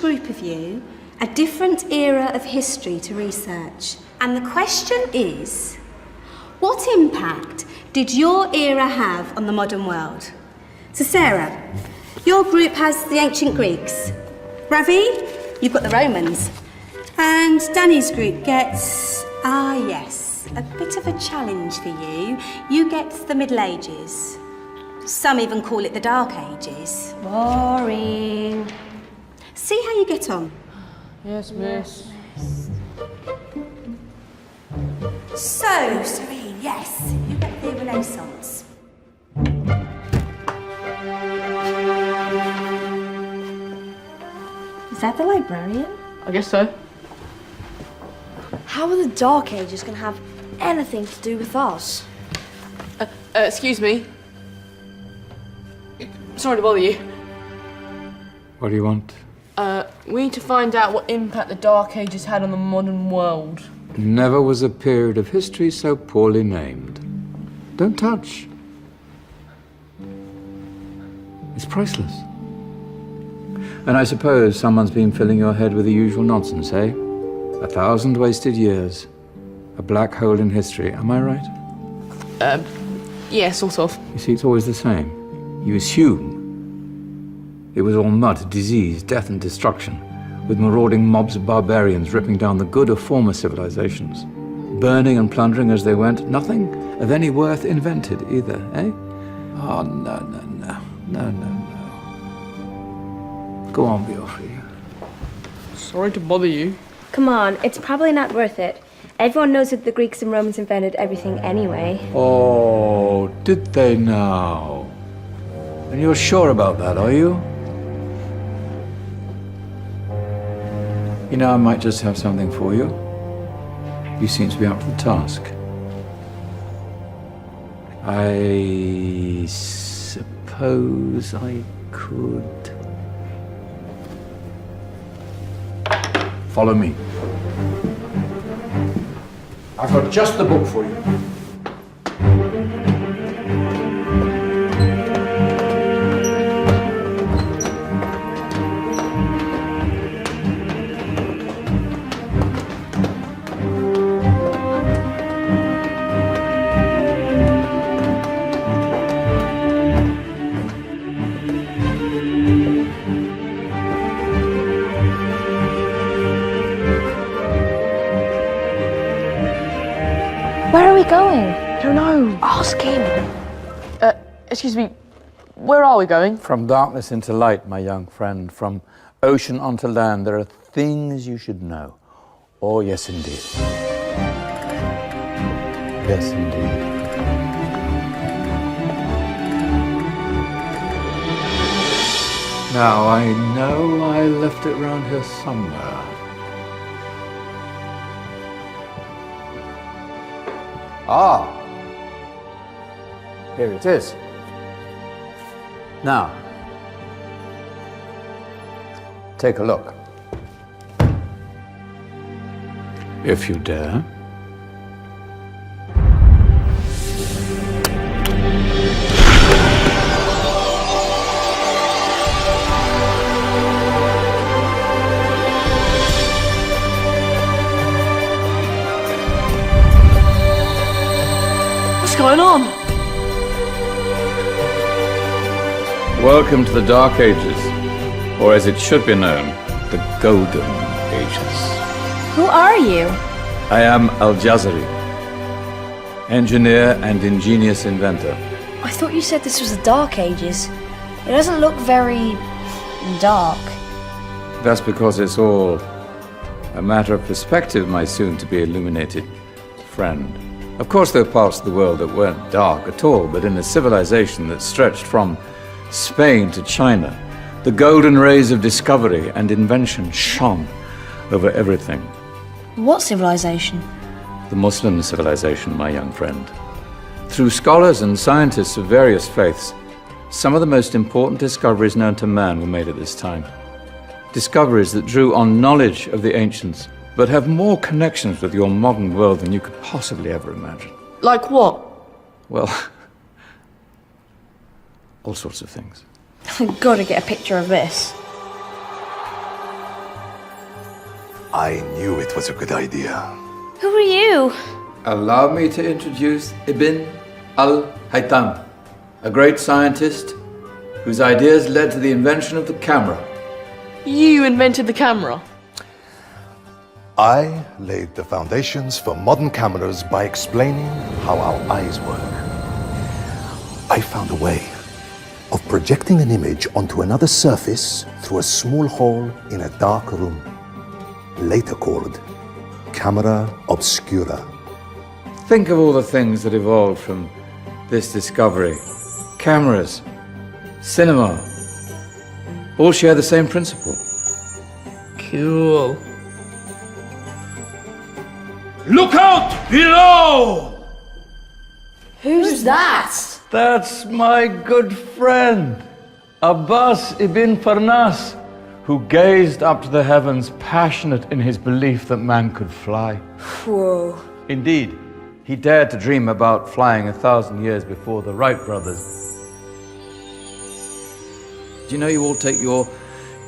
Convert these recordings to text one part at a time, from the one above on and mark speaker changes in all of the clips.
Speaker 1: group of you a different era of history to research. And the question is, what impact did your era have on the modern world? So Sarah, your group has the ancient Greeks. Ravi, you've got the Romans. And Danny's group gets, yes, a bit of a challenge for you. You get the Middle Ages. Some even call it the Dark Ages.
Speaker 2: Boring.
Speaker 1: See how you get on.
Speaker 3: Yes, miss.
Speaker 1: So, Serene, yes, you get the Renaissance.
Speaker 2: Is that the librarian?
Speaker 3: I guess so.
Speaker 2: How are the Dark Ages going to have anything to do with us?
Speaker 3: Excuse me. Sorry to bother you.
Speaker 4: What do you want?
Speaker 3: We need to find out what impact the Dark Ages had on the modern world.
Speaker 4: Never was a period of history so poorly named. Don't touch. It's priceless. And I suppose someone's been filling your head with the usual nonsense, eh? 1,000 wasted years. A black hole in history, am I right?
Speaker 3: Yeah, sort of.
Speaker 4: You see, it's always the same. You assume it was all mud, disease, death and destruction, with marauding mobs of barbarians ripping down the good of former civilizations, burning and plundering as they went, nothing of any worth invented either, eh? Oh, no. Go on, Beofrey.
Speaker 3: Sorry to bother you.
Speaker 2: Come on, it's probably not worth it. Everyone knows that the Greeks and Romans invented everything anyway.
Speaker 4: Oh, did they now? And you're sure about that, are you? You know, I might just have something for you. You seem to be up to the task. I suppose I could... Follow me. I've got just the book for you.
Speaker 2: Where are we going?
Speaker 3: Don't know.
Speaker 2: Ask him.
Speaker 3: Excuse me. Where are we going?
Speaker 4: From darkness into light, my young friend. From ocean onto land, there are things you should know. Oh, yes, indeed. Yes, indeed. Now, I know I left it round here somewhere. Ah, here it is. Now, take a look. If you dare.
Speaker 3: What's going on?
Speaker 4: Welcome to the Dark Ages, or as it should be known, the Golden Ages.
Speaker 2: Who are you?
Speaker 4: I am Al-Jazari, engineer and ingenious inventor.
Speaker 2: I thought you said this was the Dark Ages. It doesn't look very dark.
Speaker 4: That's because it's all a matter of perspective, my soon-to-be illuminated friend. Of course, there are parts of the world that weren't dark at all, but in a civilization that stretched from Spain to China, the golden rays of discovery and invention shone over everything.
Speaker 2: What civilization?
Speaker 4: The Muslim civilization, my young friend. Through scholars and scientists of various faiths, some of the most important discoveries known to man were made at this time. Discoveries that drew on knowledge of the ancients, but have more connections with your modern world than you could possibly ever imagine.
Speaker 3: Like what?
Speaker 4: Well, all sorts of things.
Speaker 2: I've got to get a picture of this.
Speaker 5: I knew it was a good idea.
Speaker 2: Who are you?
Speaker 4: Allow me to introduce Ibn al-Haytham, a great scientist whose ideas led to the invention of the camera.
Speaker 3: You invented the camera.
Speaker 5: I laid the foundations for modern cameras by explaining how our eyes work. I found a way of projecting an image onto another surface through a small hole in a dark room, later called camera obscura.
Speaker 4: Think of all the things that evolved from this discovery. Cameras, cinema, all share the same principle.
Speaker 3: Cool.
Speaker 6: Look out below!
Speaker 3: Who's that?
Speaker 4: That's my good friend, Abbas ibn Farnas, who gazed up to the heavens, passionate in his belief that man could fly.
Speaker 2: Whoa.
Speaker 4: Indeed, he dared to dream about flying 1,000 years before the Wright brothers. Do you know you all take your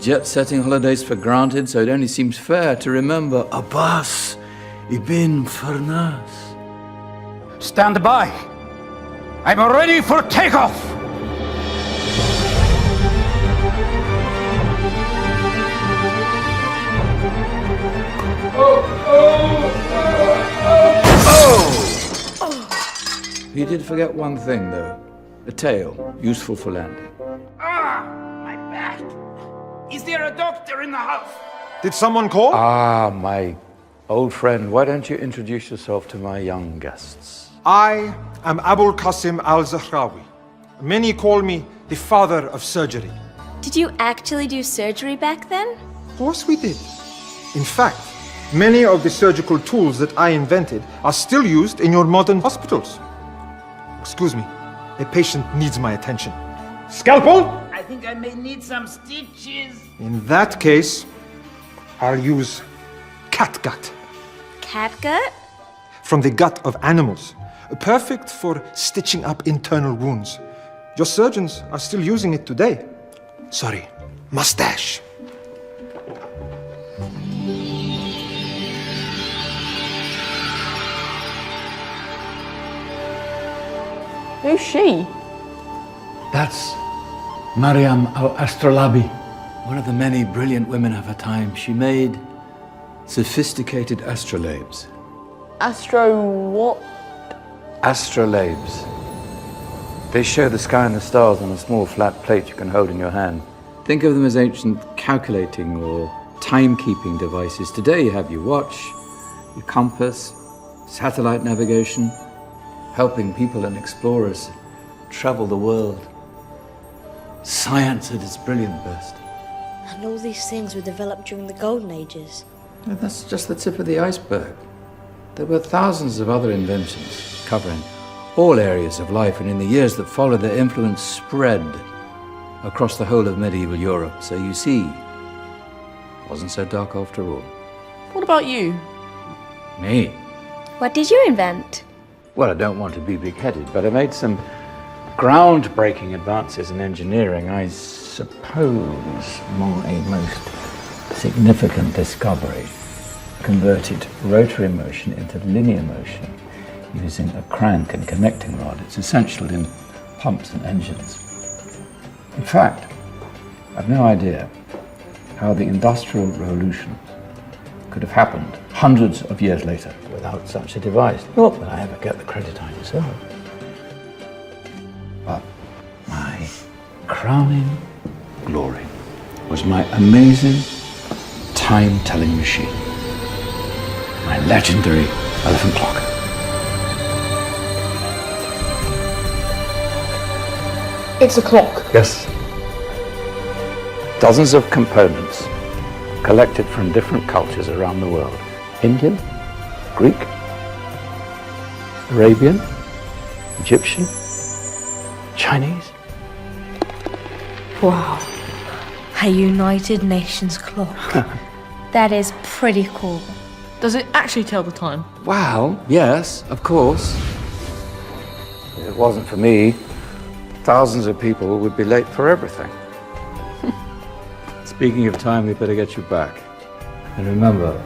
Speaker 4: jet-setting holidays for granted, so it only seems fair to remember Abbas ibn Farnas.
Speaker 6: Stand by. I'm ready for takeoff.
Speaker 4: You did forget one thing, though. A tail, useful for landing.
Speaker 6: Ah, my back. Is there a doctor in the house?
Speaker 5: Did someone call?
Speaker 4: Ah, my old friend, why don't you introduce yourself to my young guests?
Speaker 7: I am Abul Qasim al-Zahrawi. Many call me the father of surgery.
Speaker 2: Did you actually do surgery back then?
Speaker 7: Of course we did. In fact, many of the surgical tools that I invented are still used in your modern hospitals. Excuse me, a patient needs my attention. Scalpel?
Speaker 6: I think I may need some stitches.
Speaker 7: In that case, I'll use catgut
Speaker 2: Catgut?
Speaker 7: from the gut of animals. Perfect for stitching up internal wounds. Your surgeons are still using it today. Sorry, mustache.
Speaker 3: Who's she?
Speaker 4: That's Maryam al-Astrolabi, one of the many brilliant women of her time. She made sophisticated astrolabes.
Speaker 3: Astro what?
Speaker 4: Astrolabes. They show the sky and the stars on a small flat plate you can hold in your hand. Think of them as ancient calculating or timekeeping devices. Today you have your watch, your compass, satellite navigation, helping people and explorers travel the world. Science at its brilliant best.
Speaker 8: And all these things were developed during the Golden Ages.
Speaker 4: And that's just the tip of the iceberg. There were thousands of other inventions covering all areas of life, and in the years that followed, their influence spread across the whole of medieval Europe. So you see, it wasn't so dark after all.
Speaker 3: What about you?
Speaker 4: Me?
Speaker 2: What did you invent?
Speaker 4: Well, I don't want to be big-headed, but I made some groundbreaking advances in engineering. I suppose my most significant discovery converted rotary motion into linear motion using a crank and connecting rod. It's essential in pumps and engines. In fact, I've no idea how the Industrial Revolution could have happened hundreds of years later without such a device. Not that I ever get the credit I deserve. But my crowning glory was my amazing time-telling machine. My legendary elephant clock.
Speaker 3: It's a clock.
Speaker 4: Yes. Dozens of components collected from different cultures around the world. Indian, Greek, Arabian, Egyptian, Chinese.
Speaker 8: Wow. A United Nations clock.
Speaker 2: That is pretty cool.
Speaker 3: Does it actually tell the time?
Speaker 4: Well, yes, of course. If it wasn't for me, thousands of people would be late for everything. Speaking of time, we better get you back. And remember,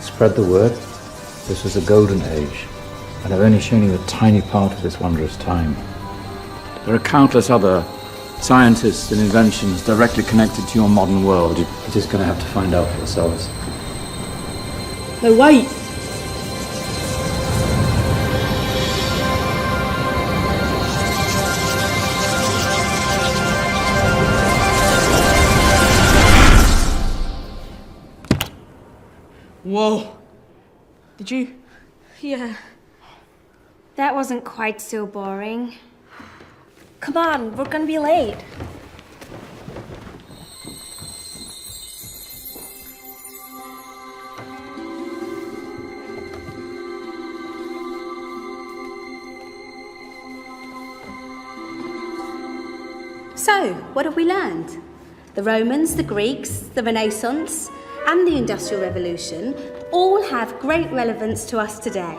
Speaker 4: Spread the word. This was a golden age, and I've only shown you a tiny part of this wondrous time. There are countless other scientists and inventions directly connected to your modern world. You're just going to have to find out for yourselves.
Speaker 3: No, wait. Whoa. Did you?
Speaker 2: Yeah. That wasn't quite so boring. Come on, we're gonna be late.
Speaker 1: So, what have we learned? The Romans, the Greeks, the Renaissance, and the Industrial Revolution all have great relevance to us today.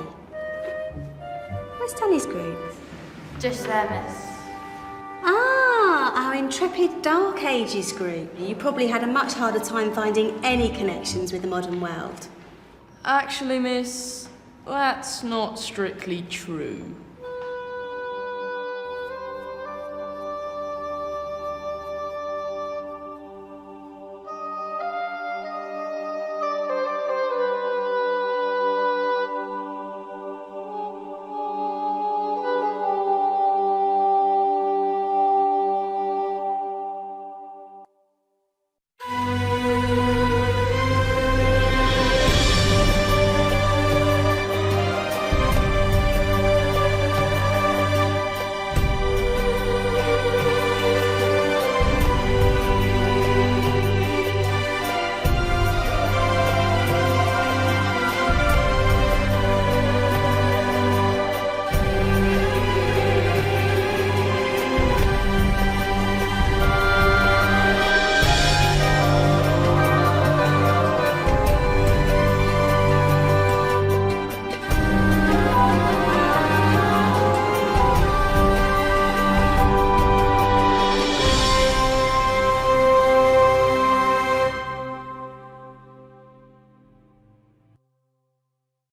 Speaker 1: Where's Danny's group?
Speaker 2: Just there, miss.
Speaker 1: Ah, our intrepid Dark Ages group. You probably had a much harder time finding any connections with the modern world.
Speaker 3: Actually, miss, that's not strictly true.